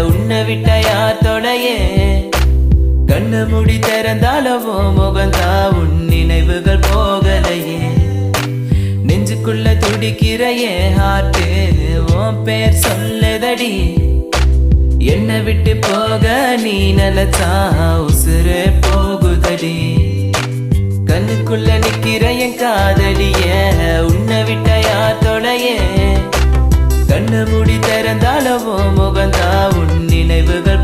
உன்னை விட்ட யார் தொடையே கண்ணு முடி திறந்தாலவோ முகந்தா உன் நினைவுகள் போகலையே நெஞ்சுக்குள்ள துடிக்கிற என் ஹார்ட்டு உன் பேர் சொல்லுதடி என்னை விட்டு போக நீ நினைச்சா உசுரே போகுதடி கண்ணுக்குள்ள நிக்கிற என் காதலிய உன்னை விட்ட யார் தொடையே கண்ணு முடி திறந்தாலவோ முகந்தா உன் நினைவுகள்